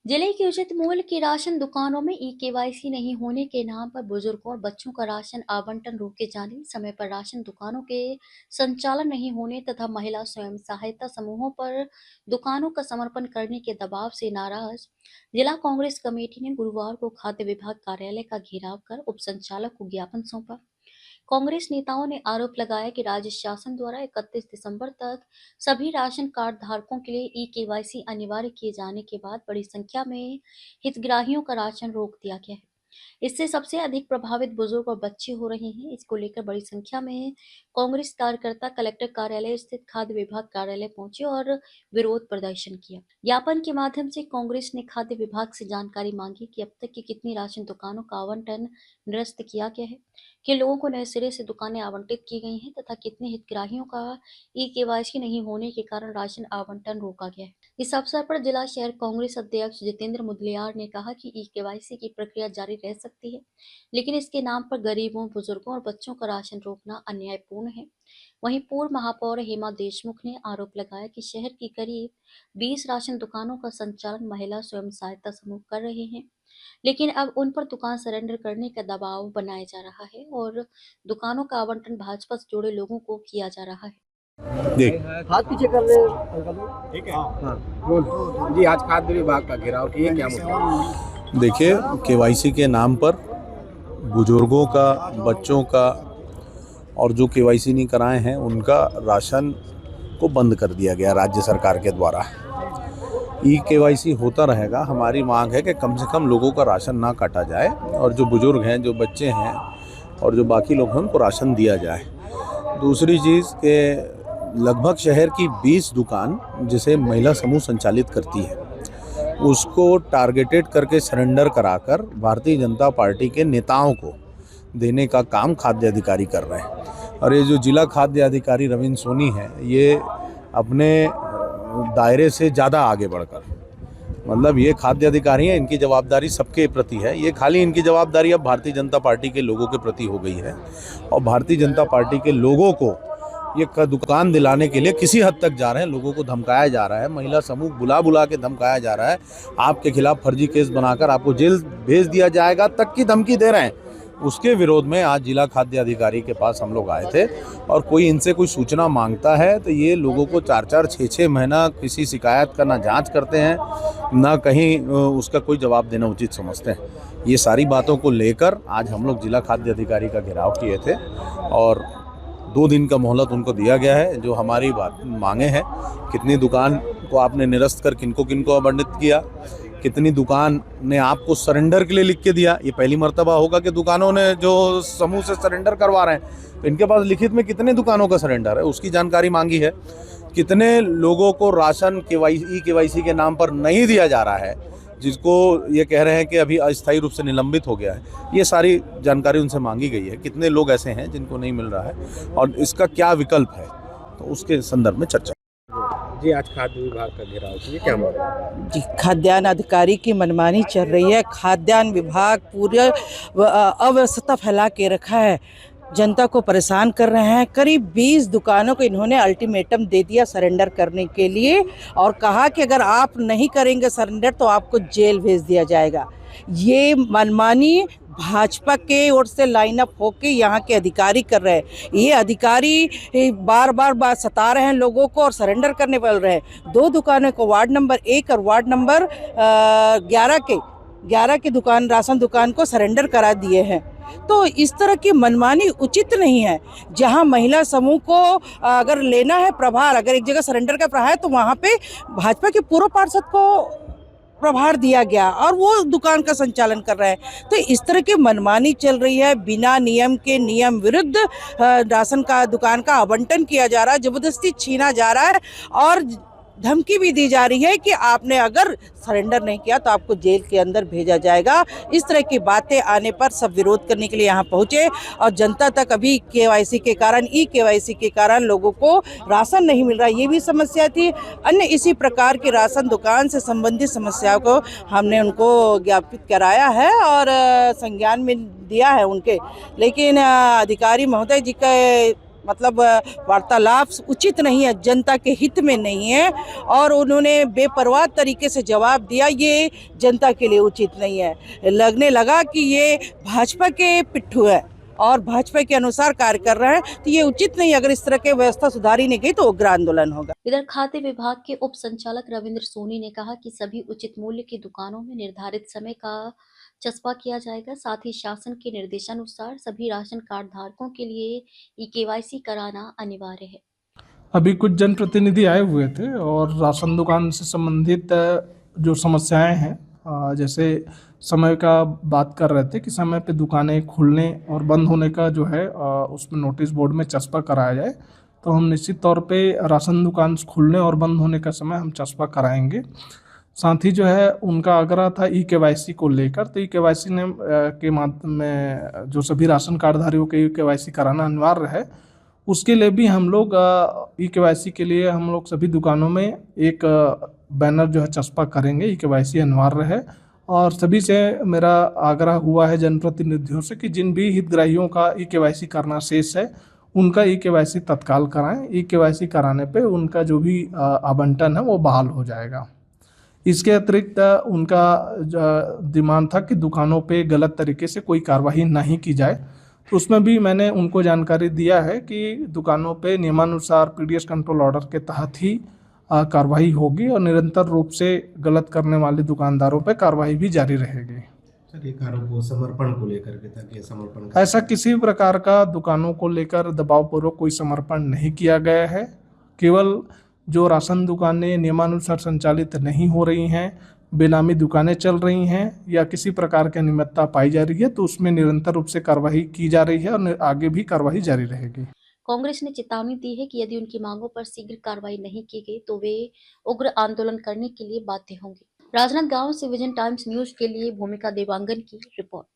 जिले की उचित मूल्य की राशन दुकानों में ई केवाईसी नहीं होने के नाम पर बुजुर्गों और बच्चों का राशन आवंटन रोके जाने, समय पर राशन दुकानों के संचालन नहीं होने तथा महिला स्वयं सहायता समूहों पर दुकानों का समर्पण करने के दबाव से नाराज जिला कांग्रेस कमेटी ने गुरुवार को खाद्य विभाग कार्यालय का घेराव कर उप संचालक को ज्ञापन सौंपा। कांग्रेस नेताओं ने आरोप लगाया कि राज्य शासन द्वारा 31 दिसंबर तक सभी राशन कार्ड धारकों के लिए ई केवाईसी अनिवार्य किए जाने के बाद बड़ी संख्या में हितग्राहियों का राशन रोक दिया गया है। इससे सबसे अधिक प्रभावित बुजुर्ग और बच्चे हो रहे हैं। इसको लेकर बड़ी संख्या में कांग्रेस कार्यकर्ता कलेक्टर कार्यालय स्थित खाद्य विभाग कार्यालय पहुंचे और विरोध प्रदर्शन किया। ज्ञापन के माध्यम से कांग्रेस ने खाद्य विभाग से जानकारी मांगी कि अब तक की कितनी राशन दुकानों का आवंटन निरस्त किया गया है, कि लोगों को नए सिरे से दुकानें आवंटित की गई हैं तथा कितने हितग्राहियों का ई केवाईसी नहीं होने के कारण राशन आवंटन रोका गया है। इस अवसर पर जिला शहर कांग्रेस अध्यक्ष जितेंद्र मुदलियार ने कहा कि ई केवाईसी की प्रक्रिया जारी रह सकती है, लेकिन इसके नाम पर गरीबों, बुजुर्गों और बच्चों का राशन रोकना अन्यायपूर्ण है। वहीं पूर्व महापौर हेमा देशमुख ने आरोप लगाया कि शहर की करीब 20 राशन दुकानों का संचालन महिला स्वयं सहायता समूह कर रहे हैं, लेकिन अब उन पर दुकान सरेंडर करने का दबाव बनाया जा रहा है और दुकानों का आवंटन भाजपा से जुड़े लोगों को किया जा रहा है। देख हाथ पीछे कर ले अंकल। ठीक है। हाँ बोल जी। आज खाद्य विभाग का घेराव किए, क्या मुद्दा? देखिए, केवाईसी के नाम पर बुजुर्गों का, बच्चों का और जो केवाईसी नहीं कराए हैं उनका राशन को बंद कर दिया गया राज्य सरकार के द्वारा। ई केवाईसी होता रहेगा। हमारी मांग है कि कम से कम लोगों का राशन ना काटा जाए और जो बुजुर्ग हैं, जो बच्चे हैं और जो बाकी लोग हैं उनको राशन दिया जाए। दूसरी चीज़ के लगभग शहर की 20 दुकान जिसे महिला समूह संचालित करती है उसको टारगेटेड करके सरेंडर कराकर भारतीय जनता पार्टी के नेताओं को देने का काम खाद्य अधिकारी कर रहे हैं। और ये जो जिला खाद्य अधिकारी रविंद्र सोनी है, ये अपने दायरे से ज़्यादा आगे बढ़कर, मतलब ये खाद्य अधिकारी हैं, इनकी जवाबदारी सबके प्रति है। ये खाली इनकी जवाबदारी अब भारतीय जनता पार्टी के लोगों के प्रति हो गई है और भारतीय जनता पार्टी के लोगों को ये दुकान दिलाने के लिए किसी हद तक जा रहे हैं। लोगों को धमकाया जा रहा है, महिला समूह बुला बुला के धमकाया जा रहा है। आपके खिलाफ फर्जी केस बनाकर आपको जेल भेज दिया जाएगा तक की धमकी दे रहे हैं। उसके विरोध में आज जिला खाद्य अधिकारी के पास हम लोग आए थे और कोई इनसे कोई सूचना मांगता है तो ये लोगों को 4-4, 6-6 महीना किसी शिकायत का ना जांच करते हैं, ना कहीं उसका कोई जवाब देना उचित समझते हैं। ये सारी बातों को लेकर आज हम लोग जिला खाद्य अधिकारी का घेराव किए थे और 2 दिन का मोहलत उनको दिया गया है। जो हमारी बात मांगे हैं, कितनी दुकान को आपने निरस्त कर किनको किनको आवंटित किया, कितनी दुकान ने आपको सरेंडर के लिए लिख के दिया। ये पहली मर्तबा होगा कि दुकानों ने जो समूह से सरेंडर करवा रहे हैं, तो इनके पास लिखित में कितने दुकानों का सरेंडर है उसकी जानकारी मांगी है। कितने लोगों को राशन ई केवाईसी के नाम पर नहीं दिया जा रहा है, जिसको ये कह रहे हैं कि अभी अस्थायी रूप से निलंबित हो गया है, ये सारी जानकारी उनसे मांगी गई है। कितने लोग ऐसे हैं जिनको नहीं मिल रहा है और इसका क्या विकल्प है, तो उसके संदर्भ में चर्चा जी। आज खाद्य विभाग का घेराव किए, क्या मुद्दा? जी, खाद्यान्न अधिकारी की मनमानी चल रही है। खाद्यान्न विभाग पूरे अव्यवस्था फैला के रखा है, जनता को परेशान कर रहे हैं। करीब 20 दुकानों को इन्होंने अल्टीमेटम दे दिया सरेंडर करने के लिए और कहा कि अगर आप नहीं करेंगे सरेंडर तो आपको जेल भेज दिया जाएगा। ये मनमानी भाजपा के ओर से लाइन अप होके यहाँ के अधिकारी कर रहे हैं। ये अधिकारी बार बार सता रहे हैं लोगों को और सरेंडर करने बोल रहे हैं। 2 दुकानों को वार्ड नंबर 1 और वार्ड नंबर 11 के दुकान, राशन दुकान को सरेंडर करा दिए हैं। तो इस तरह की मनमानी उचित नहीं है। जहां महिला समूह को अगर लेना है प्रभार, अगर एक जगह सरेंडर का प्रभार है तो वहां पे भाजपा के पूर्व पार्षद को प्रभार दिया गया और वो दुकान का संचालन कर रहे हैं। तो इस तरह की मनमानी चल रही है। बिना नियम के, नियम विरुद्ध राशन का दुकान का आवंटन किया जा रहा है, जबरदस्ती छीना जा रहा है और धमकी भी दी जा रही है कि आपने अगर सरेंडर नहीं किया तो आपको जेल के अंदर भेजा जाएगा। इस तरह की बातें आने पर सब विरोध करने के लिए यहाँ पहुँचे और जनता तक अभी केवाईसी के कारण, ई केवाईसी के कारण लोगों को राशन नहीं मिल रहा, ये भी समस्या थी। अन्य इसी प्रकार की राशन दुकान से संबंधित समस्याओं को हमने उनको ज्ञापित कराया है और संज्ञान में दिया है उनके, लेकिन अधिकारी महोदय जी का मतलब वार्तालाप उचित नहीं है, जनता के हित में नहीं है और उन्होंने बेपरवाह तरीके से जवाब दिया, ये जनता के लिए उचित नहीं है। लगने लगा कि ये भाजपा के पिट्ठू है और भाजपा के अनुसार कार्य कर रहे हैं, तो ये उचित नहीं। अगर इस तरह की व्यवस्था सुधारी नहीं गई तो उग्र आंदोलन होगा। इधर खाद्य विभाग के उप संचालक रविंद्र सोनी ने कहा कि सभी उचित मूल्य की दुकानों में निर्धारित समय का चस्पा किया जाएगा। साथ ही शासन के निर्देशानुसार सभी राशन कार्ड धारकों के लिए ई-केवाईसी कराना अनिवार्य है। अभी कुछ जनप्रतिनिधि आए हुए थे और राशन दुकान से संबंधित जो समस्याएं हैं, जैसे समय का बात कर रहे थे कि समय पे दुकानें खुलने और बंद होने का जो है उसमें नोटिस बोर्ड में चस्पा कराया जाए। तो हम निश्चित तौर पे राशन दुकान खुलने और बंद होने का समय हम चस्पा कराएंगे। साथ ही जो है उनका आग्रह था ई-केवाईसी को लेकर, तो ई-केवाईसी ने के माध्यम में जो सभी राशन कार्डधारियों के ई-केवाईसी कराना अनिवार्य है, उसके लिए भी हम लोग ई-केवाईसी के लिए हम लोग सभी दुकानों में एक बैनर जो है चस्पा करेंगे। ई-केवाईसी अनिवार्य है और सभी से मेरा आग्रह हुआ है जनप्रतिनिधियों से कि जिन भी हितग्राहियों का ई-केवाईसी करना शेष है उनका ई-केवाईसी तत्काल कराएं। ई-केवाईसी कराने पे उनका जो भी आवंटन है वो बहाल हो जाएगा। इसके अतिरिक्त उनका डिमांड था कि दुकानों पे गलत तरीके से कोई कार्रवाई नहीं की जाए, तो उसमें भी मैंने उनको जानकारी दिया है कि दुकानों पे नियमानुसार पीडीएस कंट्रोल ऑर्डर के तहत ही कार्रवाई होगी और निरंतर रूप से गलत करने वाले दुकानदारों पे कार्रवाई भी जारी रहेगी। सर, एक आरोप वो समर्पण को लेकर के था कि समर्पण ऐसा किसी भी प्रकार का दुकानों को लेकर दबावपूर्वक कोई समर्पण नहीं किया गया है। केवल जो राशन दुकानें नियमानुसार संचालित नहीं हो रही हैं, बेनामी दुकानें चल रही हैं या किसी प्रकार की अनियमितता पाई जा रही है, तो उसमें निरंतर रूप से कार्रवाई की जा रही है और आगे भी कार्रवाई जारी रहेगी। कांग्रेस ने चेतावनी दी है कि यदि उनकी मांगों पर शीघ्र कार्रवाई नहीं की गई तो वे उग्र आंदोलन करने के लिए बाध्य होंगे। राजनांदगांव से विजन टाइम्स न्यूज के लिए भूमिका देवांगन की रिपोर्ट।